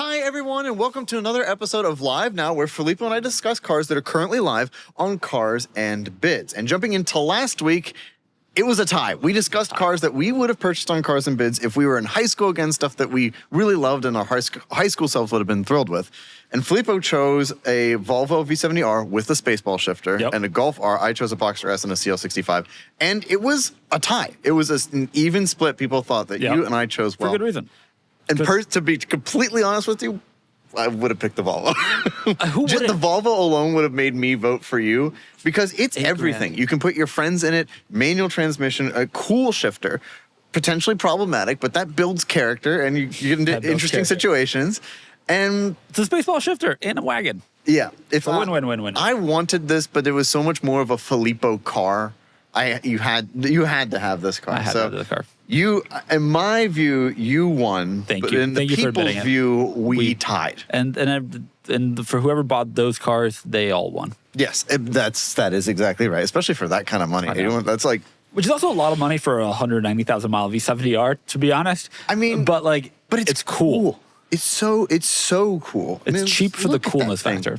Hi, everyone, and welcome to another episode of Live Now, where Filippo and I discuss cars that are currently live on Cars and Bids. And jumping into last week, it was a tie. We discussed cars that we would have purchased on Cars and Bids if we were in high school, again, stuff that we really loved and our high school selves would have been thrilled with. And Filippo chose a Volvo V70R with a Spaceball shifter, and a Golf R. I chose a Boxster S and a CL65. And it was a tie. It was an even split. People thought that you and I chose well. For good reason. And to be completely honest with you, I would have picked the Volvo. Just the Volvo alone would have made me vote for you because it's everything. You can put your friends in it, manual transmission, a cool shifter, potentially problematic, but that builds character and you get into interesting situations. And it's a Spaceball shifter in a wagon. Yeah. It's a win-win-win-win. I wanted this, but it was so much more of a Filippo car. You had to have this car. I had to have this car. You, in my view, you won. Thank you. In the people's view, we tied. And for whoever bought those cars, they all won. Yes, that is exactly right. Especially for that kind of money. That's like, which is also a lot of money for a 190,000 mile V70R. To be honest, I mean, but it's cool. It's so cool. It's cheap for the coolness factor.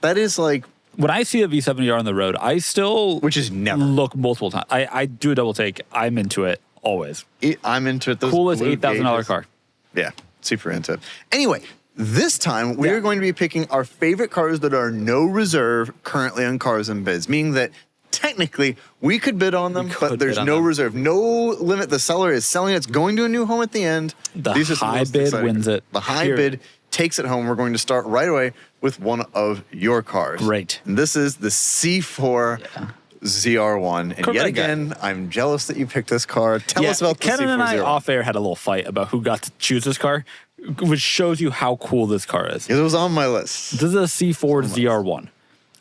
That is like. When I see a V70R on the road, I still which is never look multiple times. I do a double take. I'm into it always. I'm into it. Those coolest $8,000 car. Yeah, super into it. Anyway, this time we are going to be picking our favorite cars that are no reserve currently on Cars and Bids, meaning that technically we could bid on them, but there's no reserve, no limit. The seller is selling it. It's going to a new home at the end. The high bid wins it. The high bid takes it home. We're going to start right away with one of your cars. Great. And this is the C4 ZR1. And yet again, I'm jealous that you picked this car. Tell us about the C4 Kennan and I ZR1. off air had a little fight about who got to choose this car, which shows you how cool this car is. It was on my list. This is a C4 ZR1.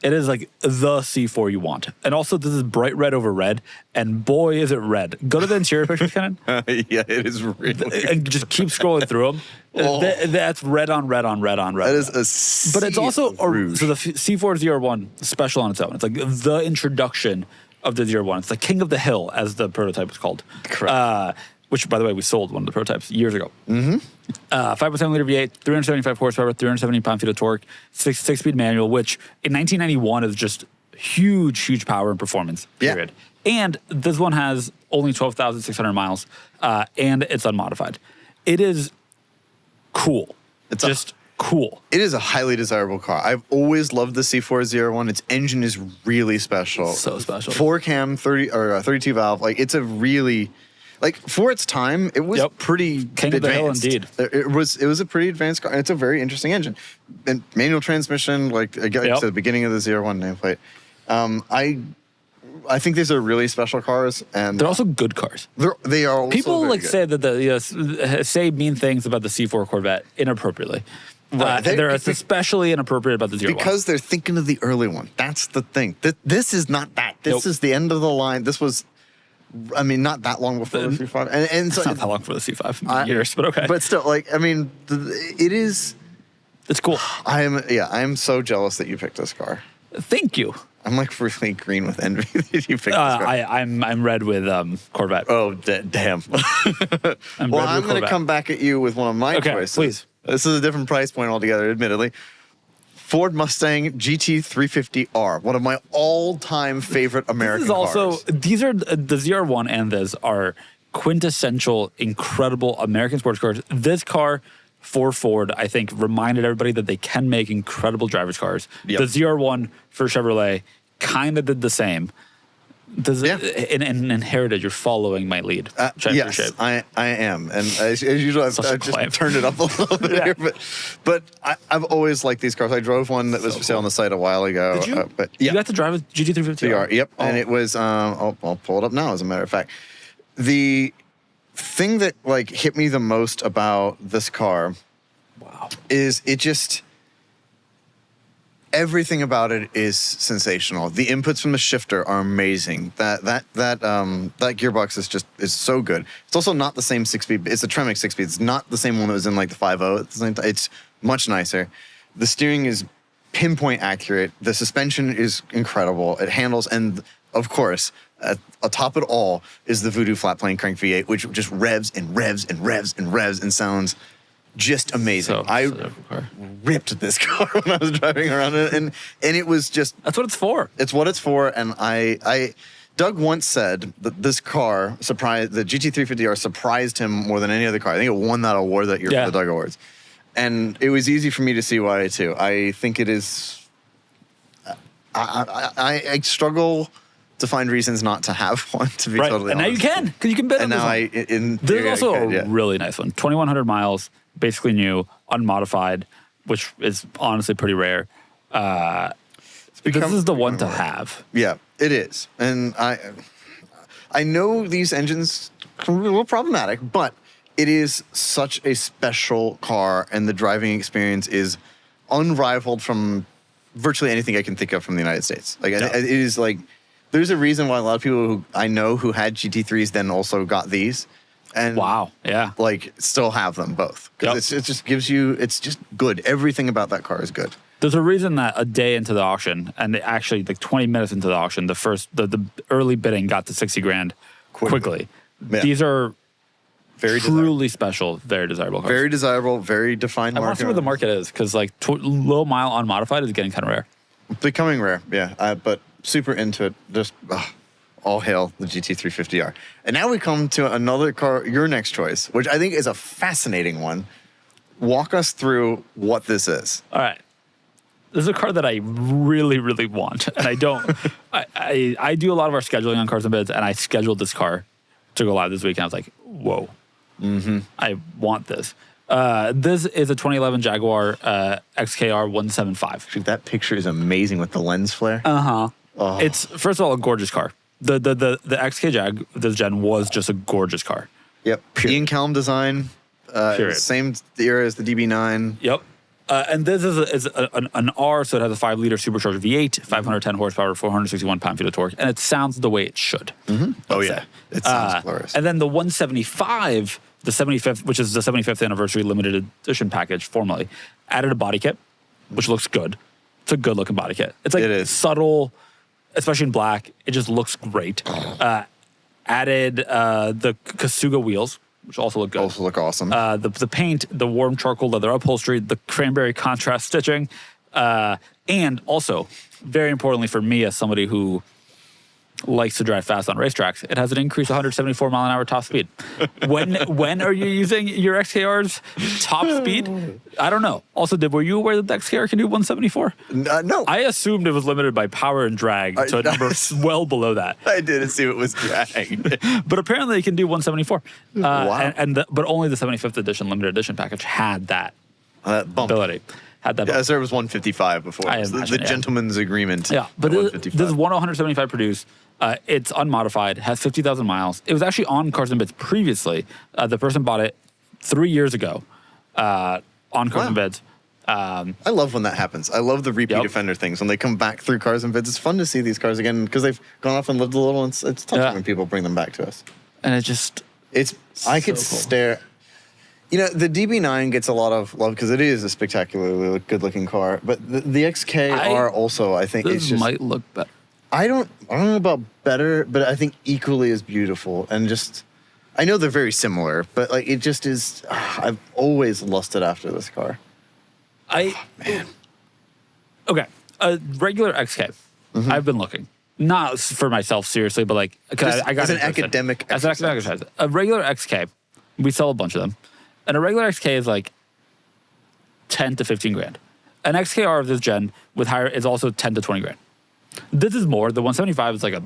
It is like the C4 you want. And also, this is bright red over red. And boy, is it red. Go to the interior pictures, Kennan. Yeah, it is really. And just keep scrolling through them. That's red on red on red on red. That is a sea But it's also, rouge. so the C4 ZR1 is special on its own. It's like the introduction of the ZR1. It's the king of the hill, as the prototype was called. Correct. Which, by the way, we sold one of the prototypes years ago. 5.7 liter V8, 375 horsepower, 370 pound-feet of torque, six-speed manual, which in 1991 is just huge power and performance, period. And this one has only 12,600 miles, and it's unmodified. It is cool. It's just cool. It is a highly desirable car. I've always loved the C4 ZR1. Its engine is really special. So special. 4-cam, 32 valve. Like, it's a really... Like, for its time, it was pretty King advanced. Of the hill, indeed. It was a pretty advanced car. And it's a very interesting engine. And manual transmission, like I said, the beginning of the ZR1 nameplate. I think these are really special cars. And they're also good cars. They are also People very like good. say that say mean things about the C4 Corvette inappropriately. Right. They're especially inappropriate about the ZR1. Because they're thinking of the early one. That's the thing. This is not that. This is the end of the line. This was... I mean, not that long before the C5. And so it's not that long for the C5 years, but okay. But still, like, I mean, it is... It's cool. I'm so jealous that you picked this car. Thank you. I'm like really green with envy that you picked this car. I'm red with Corvette. Oh, damn. I'm going to come back at you with one of my choices. Please. This is a different price point altogether, admittedly. Ford Mustang GT350R, one of my all-time favorite American cars. These are the ZR1 and this are quintessential, incredible American sports cars. This car for Ford, I think, reminded everybody that they can make incredible driver's cars. The ZR1 for Chevrolet kind of did the same. In Heritage, you're following my lead. Yes, I am. And as usual, I've just turned it up a little bit here. But I've always liked these cars. I drove one that was for sale on the site a while ago. Did you? You got to drive a GT350R? Yep. Oh. And it was, I'll pull it up now, as a matter of fact. The thing that like hit me the most about this car is it just... Everything about it is sensational. The inputs from the shifter are amazing. That gearbox is so good. It's also not the same 6-speed. It's a Tremec 6-speed. It's not the same one that was in like the 5.0 at the same time. It's much nicer. The steering is pinpoint accurate. The suspension is incredible. It handles, and of course, atop it all is the Voodoo flat plane crank V8, which just revs and revs and revs and revs and sounds just amazing. So I different car. ripped this car when I was driving around it, and it was just. That's what it's for. It's what it's for, and Doug once said that this car the GT350R surprised him more than any other car. I think it won that award that year for the Doug Awards. And it was easy for me to see why, too. I think it is... I struggle to find reasons not to have one, to be totally honest. And now you can, because you can bid on this one. There's also a really nice one. 2,100 miles, basically new, unmodified, which is honestly pretty rare. This is the one to have. Yeah, it is. And I know these engines can be a little problematic, but it is such a special car, and the driving experience is unrivaled from virtually anything I can think of from the United States. Like, it is like, there's a reason why a lot of people who I know who had GT3s then also got these. And like still have them both. Because it just gives you, it's just good. Everything about that car is good. There's a reason that a day into the auction, and actually like 20 minutes into the auction, the early bidding got to 60 grand quickly. Yeah. These are very truly special, very desirable cars. Very desirable, very defined market. I want to see where the market is, because like low mile unmodified is getting kind of rare. Becoming rare, yeah. But super into it. Just all hail the GT350R. And now we come to another car, your next choice, which I think is a fascinating one. Walk us through what this is. All right. This is a car that I really, really want, and I don't. I do a lot of our scheduling on Cars and Bids, and I scheduled this car to go live this week, and I was like, whoa, I want this. This is a 2011 Jaguar XKR 175. Dude, that picture is amazing with the lens flare. Oh. It's, first of all, a gorgeous car. The XK Jag, this gen, was just a gorgeous car. Yep. Ian Callum design, same era as the DB9. Yep. And this is an R, so it has a 5-liter supercharged V8, 510 horsepower, 461 pound-feet of torque, and it sounds the way it should. Oh, yeah. It sounds glorious. And then the 175, the 75th, which is the 75th anniversary limited edition package, formally, added a body kit, which looks good. It's a good-looking body kit. It's like subtle, especially in black. It just looks great. Added the Kasuga wheels, which also look good. Also look awesome. The paint, the warm charcoal leather upholstery, the cranberry contrast stitching, and also, very importantly for me as somebody who likes to drive fast on racetracks, it has an increased 174 mile an hour top speed. When are you using your XKR's top speed? I don't know. Also, were you aware that the XKR can do 174? No. I assumed it was limited by power and drag to a number well below that. I did assume it was drag. But apparently it can do 174. Wow. But only the 75th edition limited edition package had that ability. Had that bump. Yeah, so it was 155 before. The gentleman's agreement. Yeah, but this is 175 produced. It's unmodified, has 50,000 miles. It was actually on Cars and Bids previously. The person bought it 3 years ago on Cars and Bids. I love when that happens. I love the repeat offender things. When they come back through Cars and Bids, it's fun to see these cars again because they've gone off and lived a little. And it's tough when people bring them back to us. And I could stare. You know, the DB9 gets a lot of love because it is a spectacularly good-looking car. But the XKR also, I think, this might look better. I don't know about better, but I think equally as beautiful. And just, I know they're very similar, but like it just is. I've always lusted after this car. Man. Okay, a regular XK. I've been looking, not for myself seriously, but like I got as an academic exercise. A regular XK, we sell a bunch of them, and a regular XK is like 10 to 15 grand. An XKR of this gen with higher is also 10 to 20 grand. This is more. The 175 is like a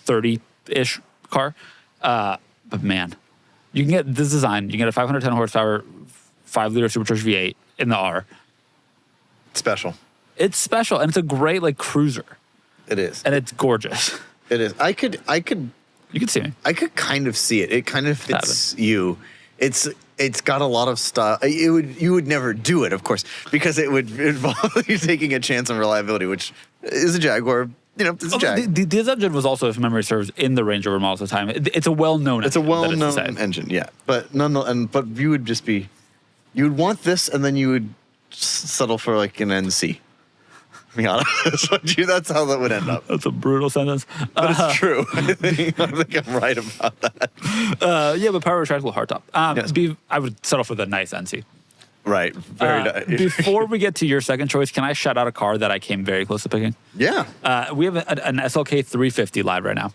30-ish car. But man, you can get this design. You can get a 510 horsepower, 5-liter supercharged V8 in the R. Special. It's special, and it's a great like cruiser. It is. And it's gorgeous. It is. I could. You could see me. I could kind of see it. It kind of fits you. It's got a lot of style. You would never do it, of course, because it would involve you taking a chance on reliability, which is a Jaguar. You know, it's a Jag. This engine was also, if memory serves, in the Range Rover models at the time. It's a well-known. It's a well-known engine, yeah. But but you would just be, you would want this, and then you would settle for like an NC. To be honest, that's how that would end up. That's a brutal sentence. But it's true. I think I'm right about that. Yeah, but power retractable hardtop. I would settle for the nice NC. Right. Before we get to your second choice, can I shout out a car that I came very close to picking? Yeah. We have an SLK350 live right now,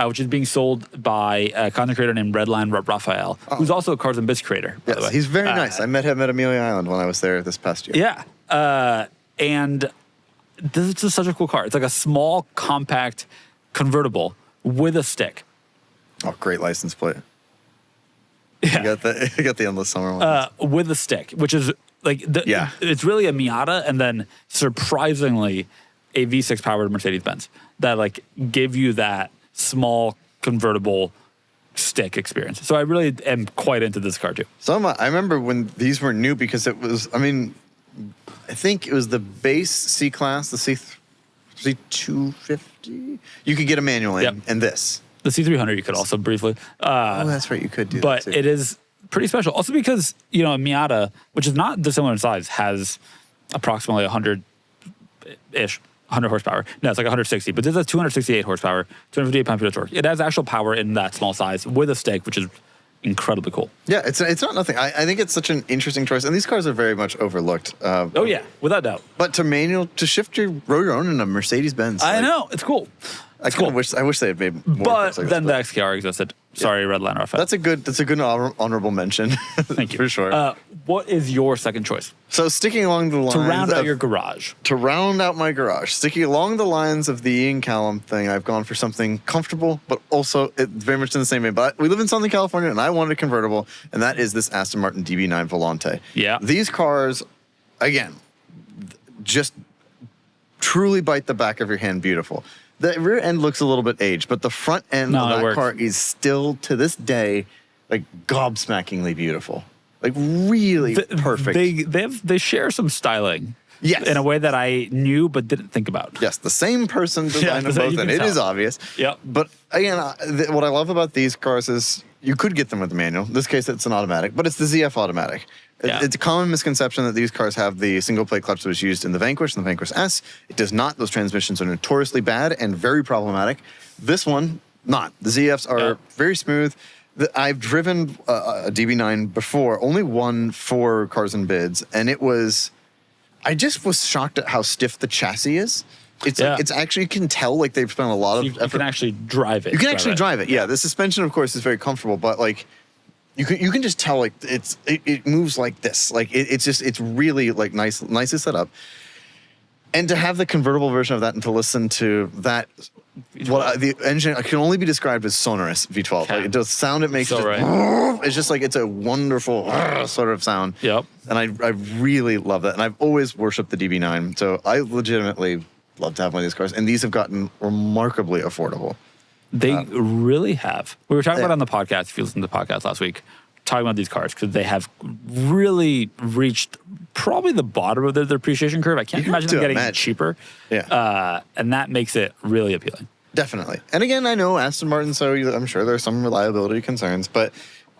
which is being sold by a content creator named Redline Raphael, who's also a Cars and Biz creator, by the way. He's very nice. I met him at Amelia Island when I was there this past year. Yeah. And this is just such a cool car. It's like a small, compact convertible with a stick. Oh, great license plate. Yeah. You got the Endless Summer one. With a stick, which is like, it's really a Miata and then surprisingly a V6 powered Mercedes-Benz that like give you that small convertible stick experience. So I really am quite into this car too. So I remember when these were new because it was, I think it was the base C-Class, the C250. You could get a manual in, and this. The C300 you could also briefly. Oh, that's right, you could do but that too. it is pretty special. Also because, a Miata, which is not dissimilar in size, has approximately 100-ish, 100 horsepower. No, it's like 160, but this has 268 horsepower, 258 pound-feet of torque. It has actual power in that small size with a stick, which is incredibly cool. Yeah, it's not nothing. I think it's such an interesting choice, and these cars are very much overlooked. Oh yeah, without doubt. But to shift your road your own in a Mercedes-Benz. I know, it's cool. I wish they had made more. But then the XKR existed. Sorry, Redline Raphael. That's a good honorable mention. Thank you. For sure. What is your second choice? So sticking along the lines to round out your garage. To round out my garage, sticking along the lines of the Ian Callum thing, I've gone for something comfortable, but also very much in the same vein. But we live in Southern California, and I wanted a convertible, and that is this Aston Martin DB9 Volante. Yeah. These cars, again, just truly bite the back of your hand beautiful. The rear end looks a little bit aged, but the front end of that car is still, to this day, like gobsmackingly beautiful. Like really perfect. They share some styling. Yes. In a way that I knew but didn't think about. Yes, the same person designed them both, and it is obvious. Yep. But again, what I love about these cars is you could get them with the manual. In this case, it's an automatic, but it's the ZF automatic. Yeah. It's a common misconception that these cars have the single plate clutch that was used in the Vanquish and the Vanquish S. It does not. Those transmissions are notoriously bad and very problematic. This one, not. The ZFs are very smooth. I've driven a DB9 before, only one for Cars and Bids, and I just was shocked at how stiff the chassis is. It's actually, you can tell like they've spent a lot of effort. You can actually drive it. You can actually drive it. Yeah, the suspension, of course, is very comfortable, but like you can just tell like it moves like this. Like it's really like nicely set up. And to have the convertible version of that and to listen to that, the engine can only be described as sonorous V12. Like it does sound, it makes it's just like it's a wonderful sort of sound. Yep. And I really love that. And I've always worshipped the DB9. So I legitimately love to have one of these cars. And these have gotten remarkably affordable. They really have. We were talking about it on the podcast, if you listened to the podcast last week, talking about these cars because they have really reached probably the bottom of their depreciation curve. I can't imagine them getting cheaper. Yeah. And that makes it really appealing. Definitely. And again, I know Aston Martin, so I'm sure there's some reliability concerns, but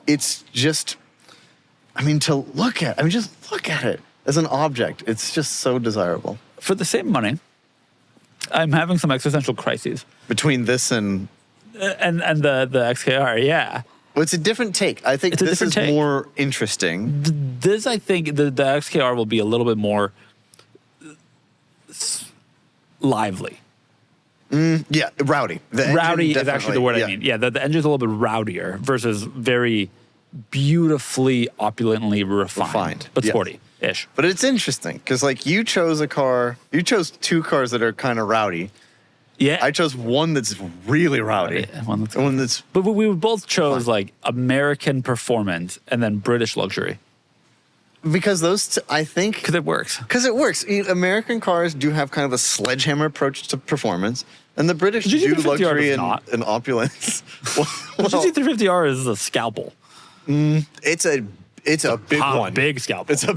it's just, just look at it as an object. It's just so desirable. For the same money, I'm having some existential crises. Between this and the XKR, yeah. Well, it's a different take. I think this is more interesting. This, I think, the XKR will be a little bit more lively. Yeah, rowdy. Rowdy is actually the word I mean. Yeah, the engine's a little bit rowdier versus very beautifully, opulently refined. But sporty-ish. But it's interesting because, like, you chose two cars that are kind of rowdy. Yeah. I chose one that's really rowdy. One that's but we both chose like American performance and then British luxury. Because I think... Because it works. Because it works. American cars do have kind of a sledgehammer approach to performance, and the British do luxury and opulence. The GT350R is a scalpel. It's a big one. Big scalpel. It's a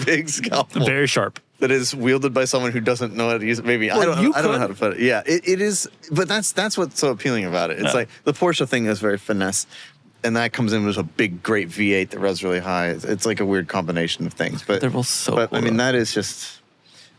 big scalpel. Very sharp. That is wielded by someone who doesn't know how to use it. Maybe I don't know how to put it. Yeah, it is. But that's what's so appealing about it. It's like the Porsche thing is very finesse, and that comes in with a big, great V8 that revs really high. It's like a weird combination of things. But they're both so. But cool, I mean, that is just.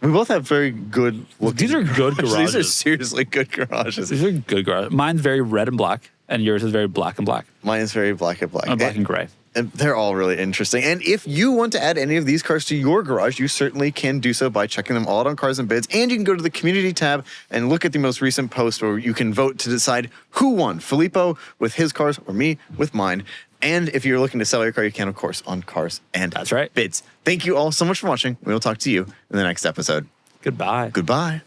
We both have very good looking. These are good garages. These are seriously good garages. These are good garages. Mine's very red and black, and yours is very black and black. Mine is very black and black. Black and gray. And they're all really interesting. And if you want to add any of these cars to your garage, you certainly can do so by checking them all out on Cars and Bids. And you can go to the community tab and look at the most recent post where you can vote to decide who won, Filippo with his cars or me with mine. And if you're looking to sell your car, you can, of course, on Cars and That's right. Bids. Thank you all so much for watching. We will talk to you in the next episode. Goodbye. Goodbye.